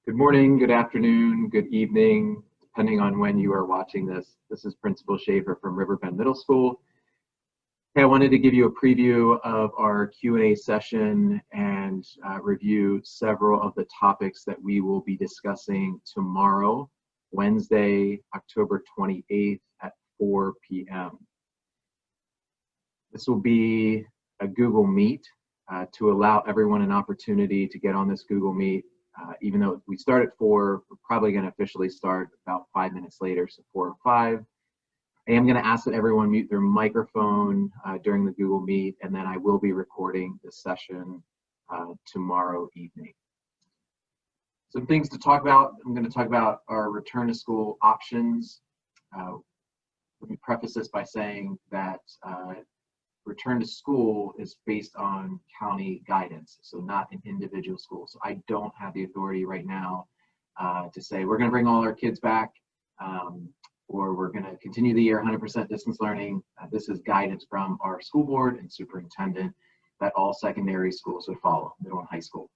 Good morning, good afternoon, good evening, depending on when you are watching this. This is Principal Schaefer from Riverbend Middle School. Hey, I wanted to give you a preview of our Q&A session and review several of the topics that we will be discussing tomorrow, Wednesday, October 28th at 4 p.m. This will be a Google Meet to allow everyone an opportunity to get on this Google Meet. Even though we start at 4, we're probably going to officially start about 5 minutes later, so 4:05. I am going to ask that everyone mute their microphone during the Google Meet, and then I will be recording this session tomorrow evening. Some things to talk about. I'm going to talk about our return to school options. Let me preface this by saying that return to school is based on county guidance, so not an individual school. So I don't have the authority right now to say we're going to bring all our kids back or we're going to continue the year 100% distance learning. This is guidance from our school board and superintendent that all secondary schools would follow, middle and high school.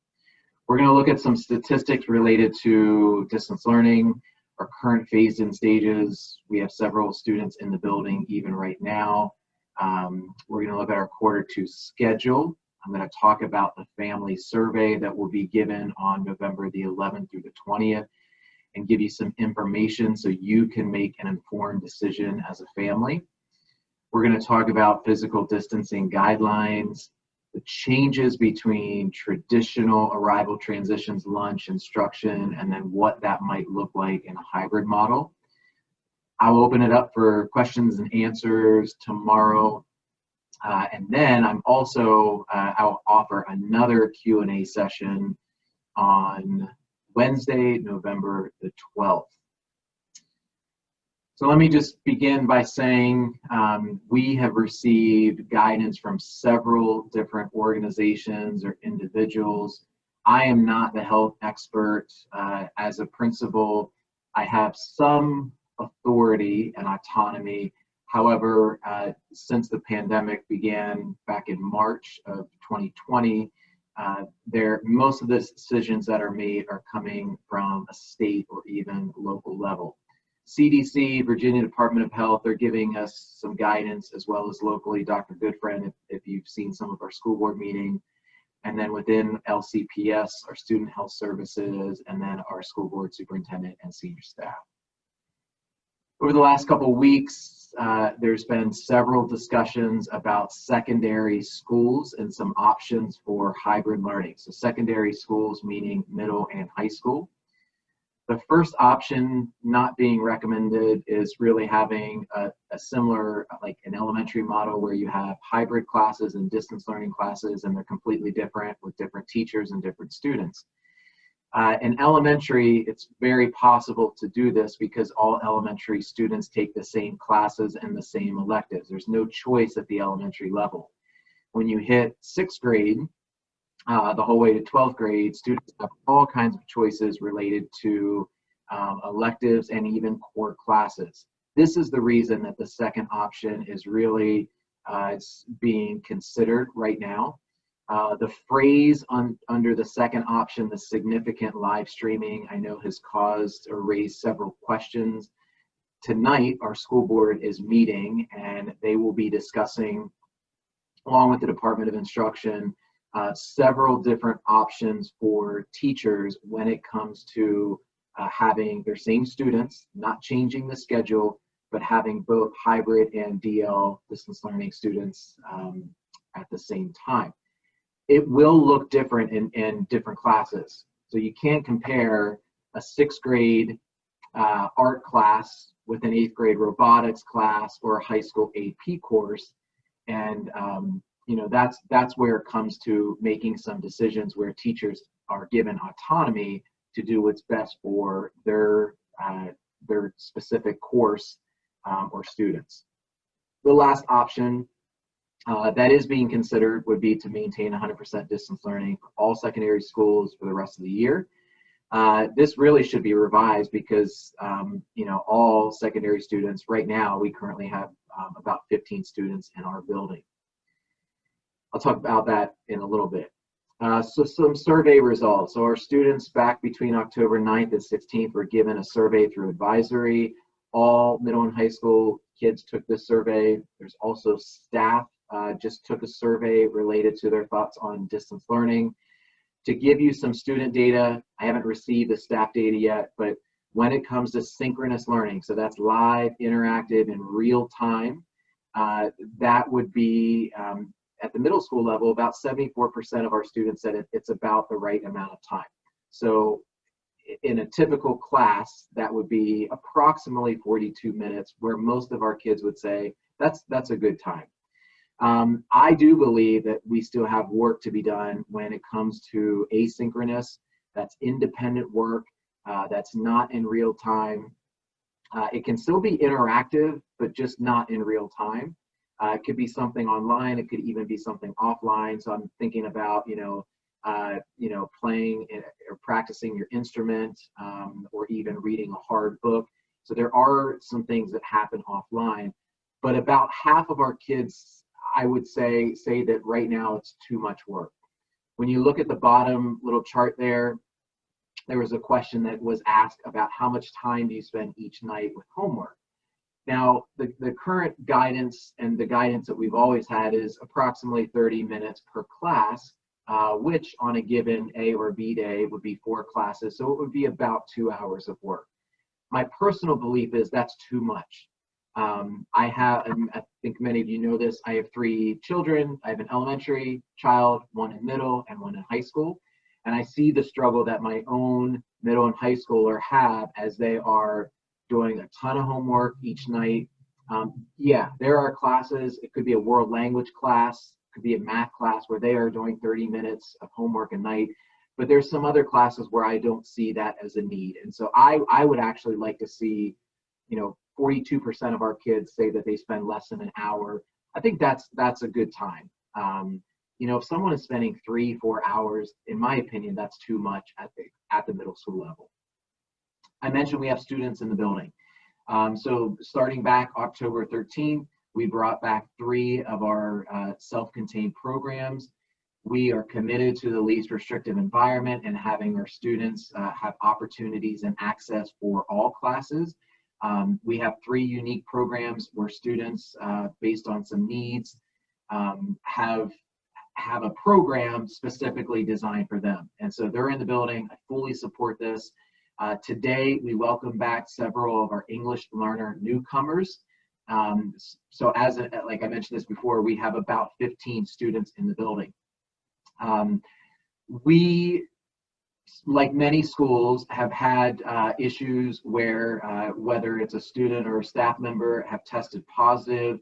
We're going to look at some statistics related to distance learning, our current phased-in stages. We have several students in the building even right now. We're going to look at our Q2 schedule. I'm going to talk about the family survey that will be given on November the 11th through the 20th and give you some information so you can make an informed decision as a family. We're going to talk about physical distancing guidelines, the changes between traditional arrival transitions, lunch, instruction, and then what that might look like in a hybrid model. I'll open it up for questions and answers tomorrow. And then I'll offer another Q&A session on Wednesday, November the 12th. So let me just begin by saying we have received guidance from several different organizations or individuals. I am not the health expert. As a principal, I have some authority and autonomy. However, since the pandemic began back in March of 2020, most of the decisions that are made are coming from a state or even local level. CDC, Virginia Department of Health, are giving us some guidance, as well as locally, Dr. Goodfriend, if you've seen some of our school board meeting. And then within LCPS, our student health services, and then our school board superintendent and senior staff. Over the last couple of weeks, there's been several discussions about secondary schools and some options for hybrid learning. So secondary schools meaning middle and high school. The first option not being recommended is really having a similar, like an elementary model where you have hybrid classes and distance learning classes, and they're completely different with different teachers and different students. In elementary, it's very possible to do this because all elementary students take the same classes and the same electives. There's no choice at the elementary level. When you hit 6th grade, the whole way to 12th grade, students have all kinds of choices related to electives and even core classes. This is the reason that the second option is really being considered right now. The phrase under the second option, the significant live streaming, I know has caused or raised several questions. Tonight, our school board is meeting and they will be discussing, along with the Department of Instruction, several different options for teachers when it comes to having their same students, not changing the schedule, but having both hybrid and DL, distance learning students at the same time. It will look different in different classes. So you can't compare a 6th grade art class with an 8th grade robotics class or a high school AP course. And you know, that's where it comes to making some decisions where teachers are given autonomy to do what's best for their specific course or students. The last option that is being considered would be to maintain 100% distance learning for all secondary schools for the rest of the year. This really should be revised because you know, all secondary students right now, we currently have about 15 students in our building. I'll talk about that in a little bit. So some survey results. So our students back between October 9th and 16th were given a survey through advisory. All middle and high school kids took this survey. There's also staff just took a survey related to their thoughts on distance learning. To give you some student data, I haven't received the staff data yet, but when it comes to synchronous learning, so that's live, interactive, in real time, that would be at the middle school level, about 74% of our students said it's about the right amount of time. So in a typical class, that would be approximately 42 minutes, where most of our kids would say that's a good time. I do believe that we still have work to be done when it comes to asynchronous. That's independent work. That's not in real time. It can still be interactive, but just not in real time. It could be something online. It could even be something offline. So I'm thinking about, playing or practicing your instrument, or even reading a hard book. So there are some things that happen offline, but about half of our kids, I would say that right now it's too much work. When you look at the bottom little chart there was a question that was asked about how much time do you spend each night with homework. Now, the current guidance and the guidance that we've always had is approximately 30 minutes per class, which on a given A or B day would be 4 classes, so it would be about 2 hours of work. My personal belief is that's too much. I think many of you know this, I have 3 children. I have an elementary child, 1 in middle, and 1 in high school. And I see the struggle that my own middle and high schooler have as they are doing a ton of homework each night. Yeah, there are classes, it could be a world language class, could be a math class where they are doing 30 minutes of homework a night, but there's some other classes where I don't see that as a need. And so I would actually like to see, 42% of our kids say that they spend less than an hour. I think that's a good time. If someone is spending 3-4 hours, in my opinion, that's too much at the middle school level. I mentioned we have students in the building. So starting back October 13th, we brought back 3 of our self-contained programs. We are committed to the least restrictive environment and having our students have opportunities and access for all classes. We have 3 unique programs where students, based on some needs, have a program specifically designed for them. And so they're in the building. I fully support this. Today, we welcome back several of our English learner newcomers. So like I mentioned this before, we have about 15 students in the building. We, like many schools, have had issues where whether it's a student or a staff member have tested positive.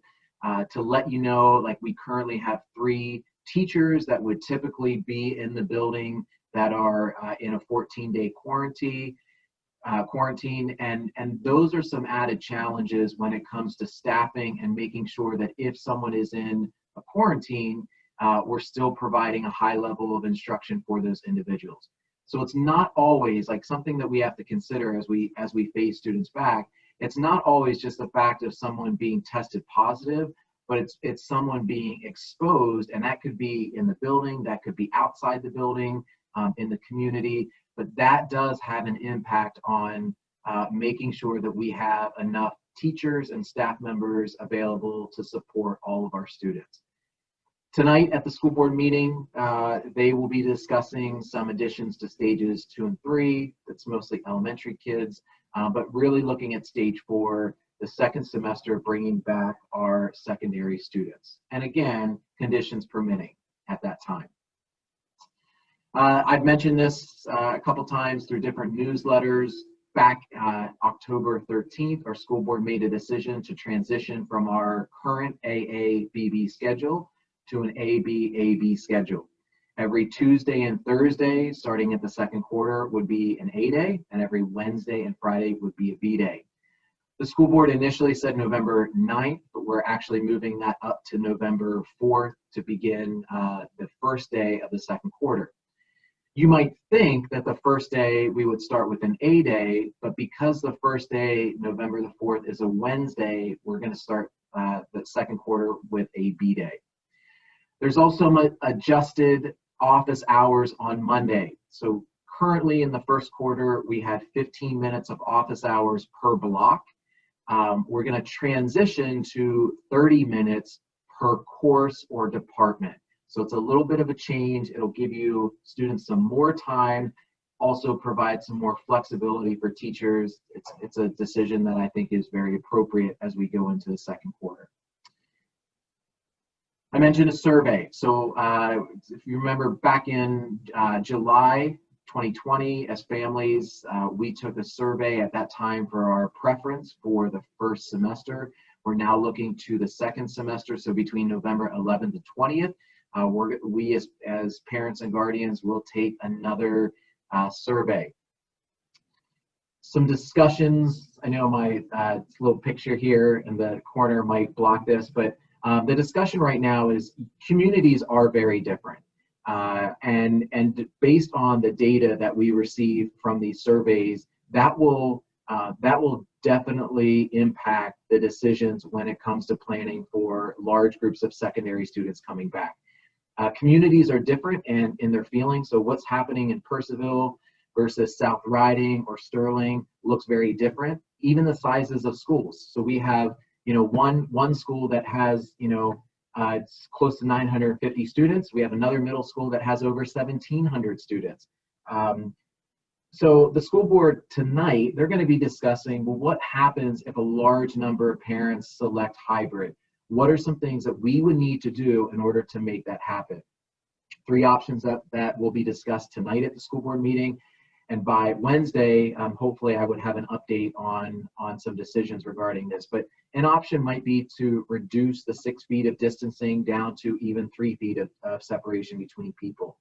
To let you know, like we currently have 3 teachers that would typically be in the building that are in a 14-day quarantine, and those are some added challenges when it comes to staffing and making sure that if someone is in a quarantine, we're still providing a high level of instruction for those individuals. So it's not always like something that we have to consider as we phase students back. It's not always just the fact of someone being tested positive, but it's someone being exposed, and that could be in the building, that could be outside the building, in the community, but that does have an impact on making sure that we have enough teachers and staff members available to support all of our students. Tonight at the school board meeting, they will be discussing some additions to stages 2 and 3. That's mostly elementary kids, but really looking at stage 4, the second semester, bringing back our secondary students. And again, conditions permitting at that time. I've mentioned this a couple times through different newsletters. Back October 13th, our school board made a decision to transition from our current AA-BB schedule to an AB-AB schedule. Every Tuesday and Thursday, starting at the second quarter, would be an A day, and every Wednesday and Friday would be a B day. The school board initially said November 9th, but we're actually moving that up to November 4th to begin the first day of the second quarter. You might think that the first day we would start with an A day, but because the first day, November the 4th, is a Wednesday, we're going to start the second quarter with a B day. There's also adjusted office hours on Monday. So currently in the first quarter, we had 15 minutes of office hours per block. We're going to transition to 30 minutes per course or department. So it's a little bit of a change. It'll give you students some more time, also provide some more flexibility for teachers. It's a decision that I think is very appropriate as we go into the second quarter. I mentioned a survey. So if you remember back in July 2020, as families, we took a survey at that time for our preference for the first semester. We're now looking to the second semester, so between November 11th and 20th. We as parents and guardians will take another survey. Some discussions. I know my little picture here in the corner might block this, but the discussion right now is communities are very different. And based on the data that we receive from these surveys, that will definitely impact the decisions when it comes to planning for large groups of secondary students coming back. Communities are different and in their feelings, so what's happening in Purcellville versus South Riding or Sterling looks very different. Even the sizes of schools. So we have, one school that has, it's close to 950 students. We have another middle school that has over 1,700 students. So the school board tonight, they're going to be discussing, well, what happens if a large number of parents select hybrid? What are some things that we would need to do in order to make that happen? 3 options that will be discussed tonight at the school board meeting. And by Wednesday, hopefully I would have an update on some decisions regarding this. But an option might be to reduce the 6 feet of distancing down to even 3 feet of separation between people.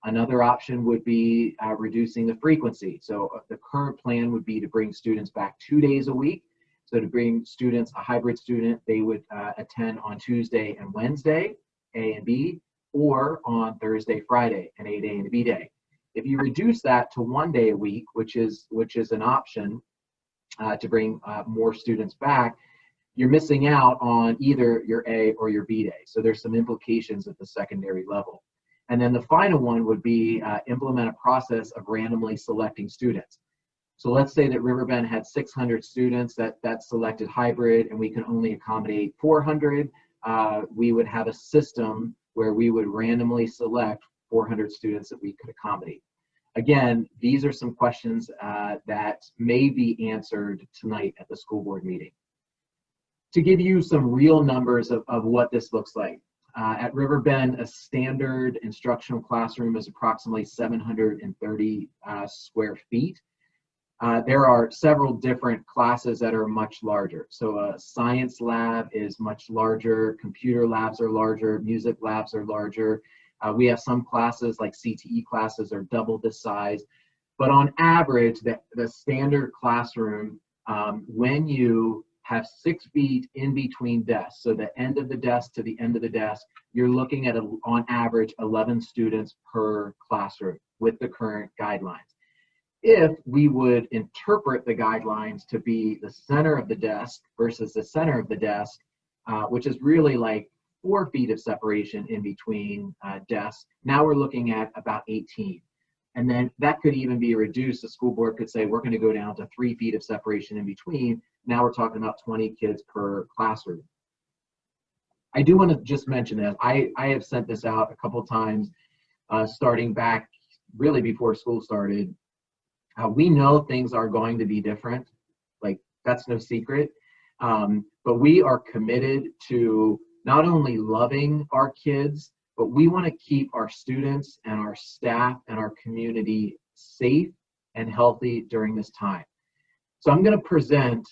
Another option would be reducing the frequency. So the current plan would be to bring students back 2 days a week. So to bring students, a hybrid student, they would attend on Tuesday and Wednesday, A and B, or on Thursday, Friday, an 8A and a B day. If you reduce that to 1 day a week, which is an option to bring more students back, you're missing out on either your A or your B day. So there's some implications at the secondary level. And then the final one would be implement a process of randomly selecting students. So let's say that Riverbend had 600 students that selected hybrid and we can only accommodate 400. We would have a system where we would randomly select 400 students that we could accommodate. Again, these are some questions that may be answered tonight at the school board meeting. To give you some real numbers of what this looks like. At Riverbend, a standard instructional classroom is approximately 730 square feet. There are several different classes that are much larger. So a science lab is much larger, computer labs are larger, music labs are larger. We have some classes like CTE classes are double this size. But on average, the standard classroom, when you have 6 feet in between desks, so the end of the desk to the end of the desk, you're looking at, on average, 11 students per classroom with the current guidelines. If we would interpret the guidelines to be the center of the desk versus the center of the desk, which is really like 4 feet of separation in between desks, now we're looking at about 18. And then that could even be reduced. The school board could say, we're going to go down to 3 feet of separation in between. Now we're talking about 20 kids per classroom. I do want to just mention that I have sent this out a couple of times, starting back really before school started. We know things are going to be different, like that's no secret, but we are committed to not only loving our kids, but we want to keep our students and our staff and our community safe and healthy during this time. So I'm going to present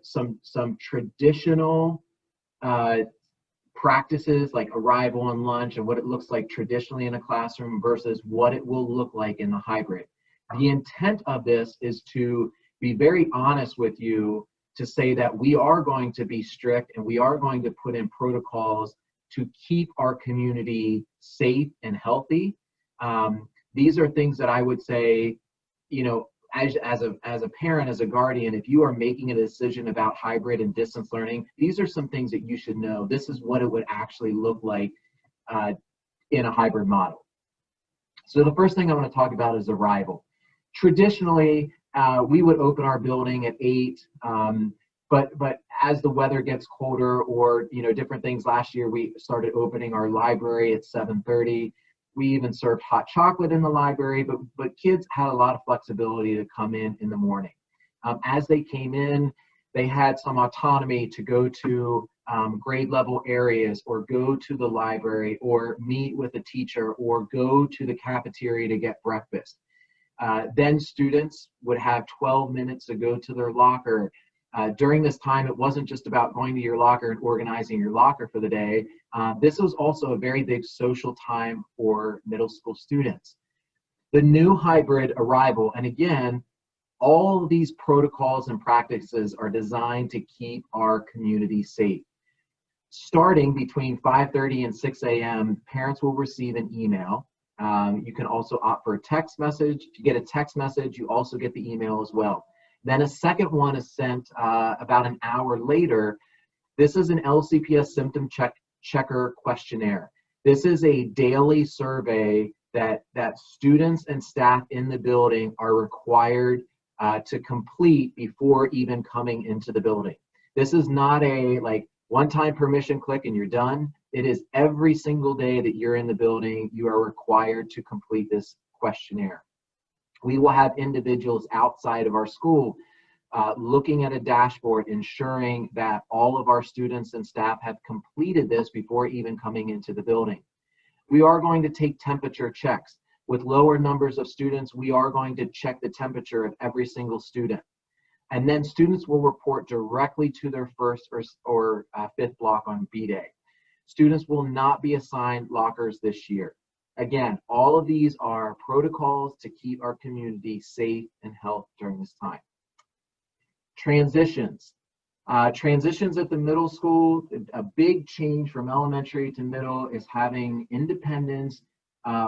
some traditional practices like arrival and lunch and what it looks like traditionally in a classroom versus what it will look like in the hybrid. The intent of this is to be very honest with you, to say that we are going to be strict and we are going to put in protocols to keep our community safe and healthy. These are things that I would say, as a parent, as a guardian, if you are making a decision about hybrid and distance learning, these are some things that you should know. This is what it would actually look like in a hybrid model. So the first thing I want to talk about is arrival. Traditionally, we would open our building at 8, but as the weather gets colder or different things, last year we started opening our library at 7:30. We even served hot chocolate in the library, but kids had a lot of flexibility to come in the morning. As they came in, they had some autonomy to go to grade level areas or go to the library or meet with a teacher or go to the cafeteria to get breakfast. Then students would have 12 minutes to go to their locker. During this time, it wasn't just about going to your locker and organizing your locker for the day. This was also a very big social time for middle school students. The new hybrid arrival, and again, all of these protocols and practices are designed to keep our community safe. Starting between 5:30 and 6 a.m., parents will receive an email. You can also opt for a text message. If you get a text message, you also get the email as well. Then a second one is sent about an hour later. This is an LCPS symptom checker questionnaire. This is a daily survey that students and staff in the building are required to complete before even coming into the building. This is not a one-time permission click and you're done. It is every single day that you're in the building, you are required to complete this questionnaire. We will have individuals outside of our school looking at a dashboard, ensuring that all of our students and staff have completed this before even coming into the building. We are going to take temperature checks. With lower numbers of students, we are going to check the temperature of every single student. And then students will report directly to their first or fifth block on B-Day. Students will not be assigned lockers this year. Again, all of these are protocols to keep our community safe and healthy during this time. Transitions. Transitions at the middle school, a big change from elementary to middle is having independence,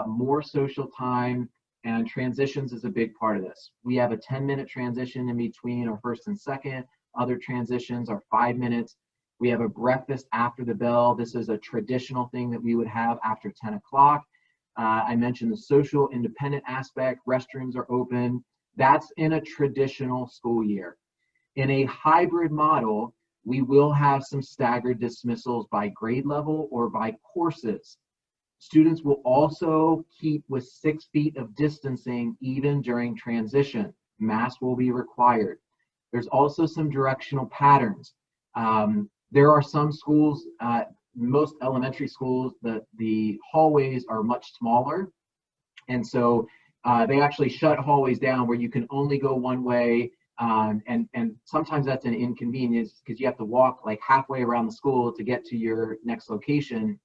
more social time, and transitions is a big part of this. We have a 10-minute transition in between our first and second. Other transitions are 5 minutes. We have a breakfast after the bell. This is a traditional thing that we would have after 10 o'clock. I mentioned the social independent aspect. Restrooms are open. That's in a traditional school year. In a hybrid model, we will have some staggered dismissals by grade level or by courses. Students will also keep with 6 feet of distancing even during transition. Masks will be required. There's also some directional patterns. There are some schools, most elementary schools, the hallways are much smaller. And so they actually shut hallways down where you can only go one way. And sometimes that's an inconvenience because you have to walk like halfway around the school to get to your next location.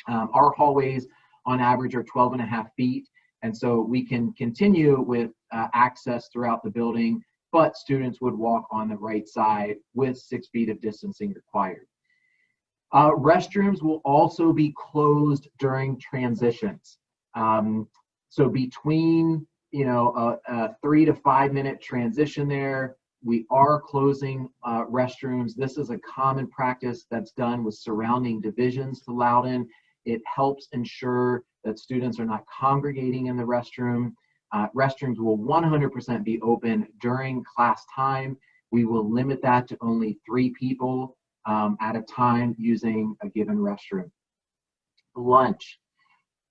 Our hallways on average are 12.5 feet. And so we can continue with access throughout the building, but students would walk on the right side with 6 feet of distancing required. Restrooms will also be closed during transitions. So between a 3 to 5 minute transition there, we are closing restrooms. This is a common practice that's done with surrounding divisions to Loudoun. It helps ensure that students are not congregating in the restroom. Restrooms will 100% be open during class time. We will limit that to only 3 people at a time using a given restroom. Lunch.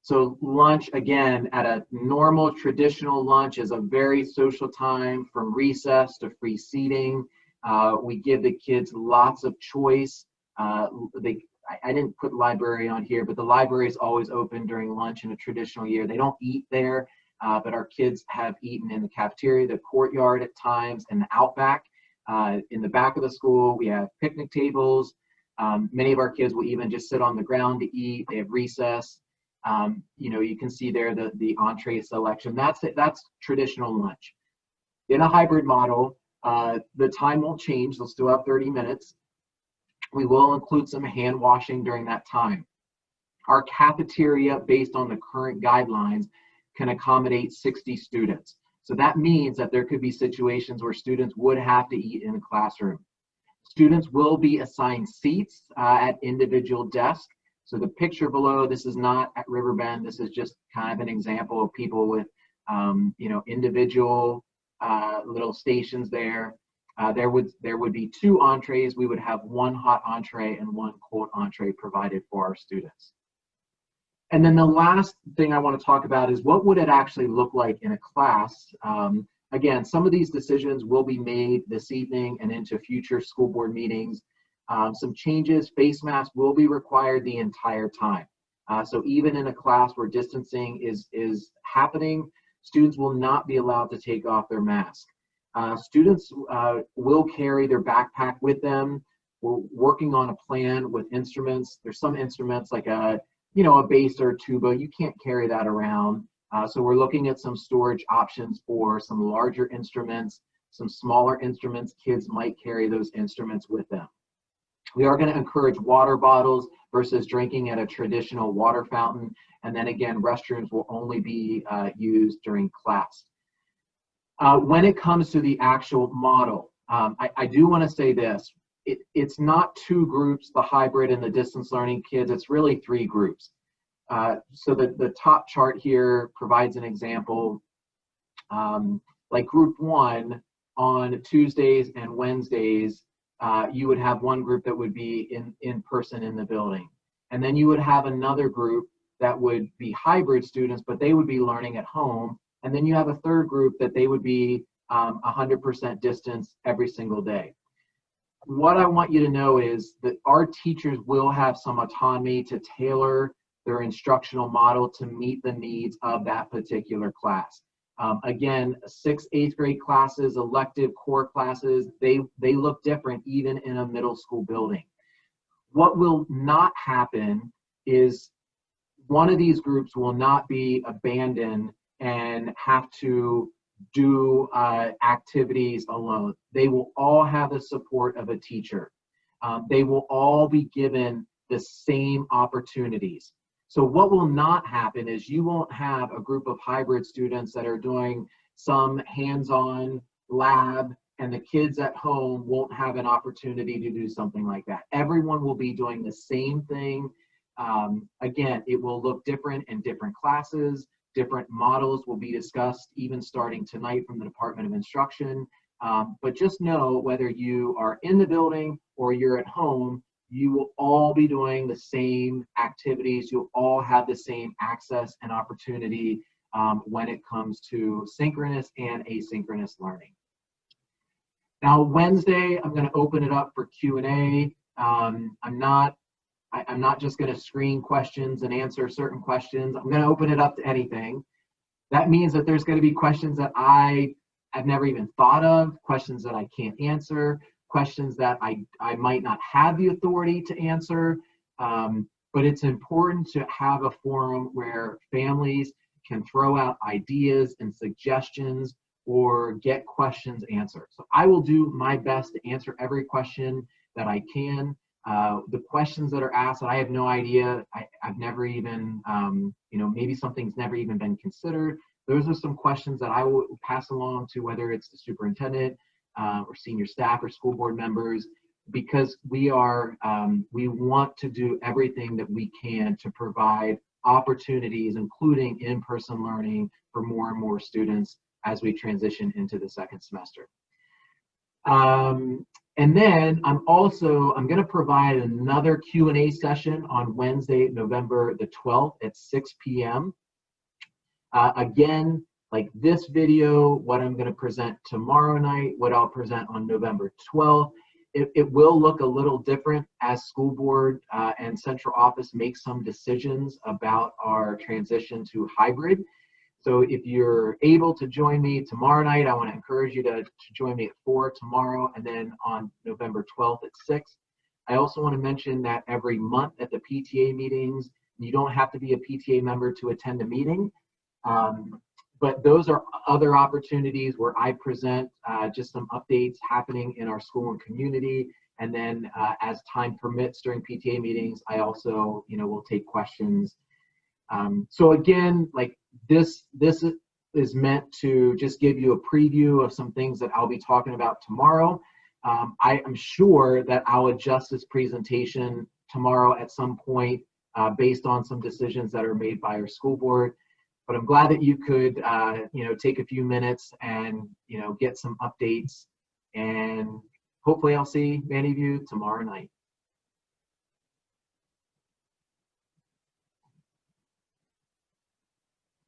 So lunch, again, at a normal traditional lunch is a very social time from recess to free seating. We give the kids lots of choice. I didn't put library on here, but the library is always open during lunch in a traditional year. They don't eat there, but our kids have eaten in the cafeteria, the courtyard at times, and the outback. In the back of the school, we have picnic tables. Many of our kids will even just sit on the ground to eat. They have recess. You can see there the entree selection. That's traditional lunch. In a hybrid model, the time will change. They'll still have 30 minutes. We will include some hand washing during that time. Our cafeteria, based on the current guidelines, can accommodate 60 students. So that means that there could be situations where students would have to eat in a classroom. Students will be assigned seats at individual desks. So the picture below, this is not at Riverbend. This is just kind of an example of people with, individual little stations there. There would be 2 entrees. We would have 1 hot entree and 1 cold entree provided for our students. And then the last thing I want to talk about is what would it actually look like in a class? Again, some of these decisions will be made this evening and into future school board meetings. Some changes, face masks will be required the entire time. So even in a class where distancing is happening, students will not be allowed to take off their mask. Students will carry their backpack with them. We're working on a plan with instruments. There's some instruments like a bass or a tuba. You can't carry that around. So we're looking at some storage options for some larger instruments, some smaller instruments. Kids might carry those instruments with them. We are going to encourage water bottles versus drinking at a traditional water fountain. And then again, restrooms will only be used during class. When it comes to the actual model, I do want to say this. It's not 2 groups, the hybrid and the distance learning kids. It's really 3 groups. So the top chart here provides an example. Like group 1, on Tuesdays and Wednesdays, you would have one group that would be in person in the building. And then you would have another group that would be hybrid students, but they would be learning at home. And then you have a third group that they would be 100% distance every single day. What I want you to know is that our teachers will have some autonomy to tailor their instructional model to meet the needs of that particular class. Again, 6th, 8th grade classes, elective core classes, they look different even in a middle school building. What will not happen is one of these groups will not be abandoned and have to do activities alone. They will all have the support of a teacher. They will all be given the same opportunities. So what will not happen is you won't have a group of hybrid students that are doing some hands-on lab and the kids at home won't have an opportunity to do something like that. Everyone will be doing the same thing. Again, it will look different in different classes. Different models will be discussed even starting tonight from the Department of Instruction. But just know whether you are in the building or you're at home, you will all be doing the same activities. You'll all have the same access and opportunity when it comes to synchronous and asynchronous learning. Now, Wednesday, I'm going to open it up for Q&A. I'm not just going to screen questions and answer certain questions. I'm going to open it up to anything. That means that there's going to be questions that I've never even thought of, questions that I can't answer, questions that I might not have the authority to answer. But it's important to have a forum where families can throw out ideas and suggestions or get questions answered. So I will do my best to answer every question that I can. The questions that are asked, I have no idea. I've never even, maybe something's never even been considered. Those are some questions that I will pass along to whether it's the superintendent or senior staff or school board members, because we want to do everything that we can to provide opportunities, including in-person learning for more and more students as we transition into the second semester. And then I'm going to provide another Q&A session on Wednesday, November the 12th at 6 p.m. Again, like this video, what I'm going to present tomorrow night, what I'll present on November 12th, it will look a little different as school board and central office make some decisions about our transition to hybrid. So if you're able to join me tomorrow night, I want to encourage you to join me at 4 tomorrow, and then on November 12th at 6. I also want to mention that every month at the PTA meetings, you don't have to be a PTA member to attend a meeting, but those are other opportunities where I present just some updates happening in our school and community. And then as time permits during PTA meetings, I also, will take questions. So again, like this is meant to just give you a preview of some things that I'll be talking about tomorrow. I am sure that I'll adjust this presentation tomorrow at some point based on some decisions that are made by our school board. But I'm glad that you could, take a few minutes and, get some updates. And hopefully I'll see many of you tomorrow night.